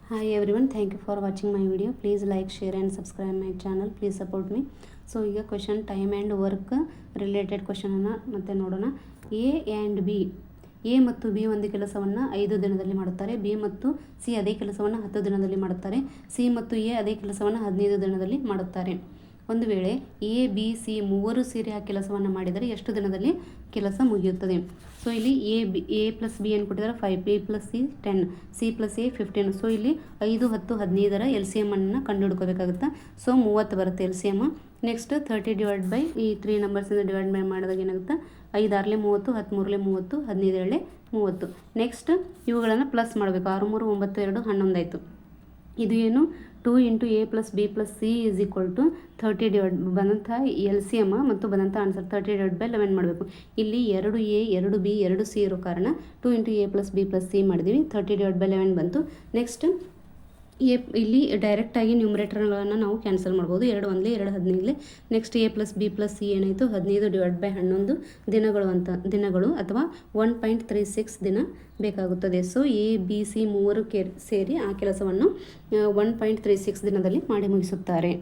Hi everyone, thank you for watching my video. Please like, share and subscribe my channel. Please support me. So ಈಗ question time and work related ಕ್ವೆಶನನ್ನು ಮತ್ತೆ ನೋಡೋಣ. A and B, A ಮತ್ತು B ಒಂದು ಕೆಲಸವನ್ನು 5 ದಿನದಲ್ಲಿ ಮಾಡುತ್ತಾರೆ. B ಮತ್ತು ಸಿ ಅದೇ ಕೆಲಸವನ್ನು 10 ದಿನದಲ್ಲಿ ಮಾಡುತ್ತಾರೆ. ಸಿ ಮತ್ತು ಎ ಅದೇ ಕೆಲಸವನ್ನು 15 ದಿನದಲ್ಲಿ ಮಾಡುತ್ತಾರೆ. ಒಂದು ವೇಳೆ ಎ ಬಿ ಸಿ ಮೂವರು ಸೇರಿ ಆ ಕೆಲಸವನ್ನು ಮಾಡಿದರೆ ಎಷ್ಟು ದಿನದಲ್ಲಿ ಕೆಲಸ ಮುಗಿಯುತ್ತದೆ? ಸೊ ಇಲ್ಲಿ ಎ ಪ್ಲಸ್ ಬಿ ಏನು ಕೊಟ್ಟಿದ್ದಾರೆ 5, B plus C 10, C plus A 15. So ಇಲ್ಲಿ 5, 10, 15ರ ಎಲ್ ಸಿ ಎಮ್ಮನ್ನು ಕಂಡು ಹಿಡ್ಕೋಬೇಕಾಗುತ್ತೆ. ಸೊ 30 ಬರುತ್ತೆ L C M. Next 30 divide by ಈ 3 ನಂಬರ್ಸಿಂದ ಡಿವೈಡ್ ಬೈ ಮಾಡಿದಾಗ ಏನಾಗುತ್ತೆ? 5 6 30, 10 3 30, 15 30. ನೆಕ್ಸ್ಟ್ ಇವುಗಳನ್ನು ಪ್ಲಸ್ ಮಾಡಬೇಕು. 6 3 9 2 11 ಆಯಿತು. ಇದು ಏನು 2 × A plus B plus C is equal to 30 divide ಬಂದಂಥ ಎಲ್ ಸಿ ಎಮ್ ಮತ್ತು ಬಂದಂಥ ಆನ್ಸರ್ 30 ಡಿವೈಡ್ ಬೈ 11 ಮಾಡಬೇಕು. ಇಲ್ಲಿ 2 ಎ 2 ಬಿ 2 ಸಿ ಇರೋ ಕಾರಣ 2 × A plus B plus C ಮಾಡಿದ್ವಿ. 30 ಡಿವೈಡ್ ಬೈ 11 ಬಂತು. ನೆಕ್ಸ್ಟ್ ಇಲ್ಲಿ ಡೈರೆಕ್ಟಾಗಿ ನ್ಯೂಮರೇಟರ್ಗಳನ್ನು ನಾವು ಕ್ಯಾನ್ಸಲ್ ಮಾಡ್ಬೋದು. 2 1 2 15. Next A plus B plus C ಏನಾಯಿತು 15 ಡಿವೈಡ್ ಬೈ 11 ದಿನಗಳು ಅಥವಾ 1.36 ದಿನ ಬೇಕಾಗುತ್ತದೆ. ಸೊ ಎ ಬಿ ಸಿ ಮೂವರು ಸೇರಿ ಆ ಕೆಲಸವನ್ನು 1.36 ದಿನದಲ್ಲಿ ಮಾಡಿ ಮುಗಿಸುತ್ತಾರೆ.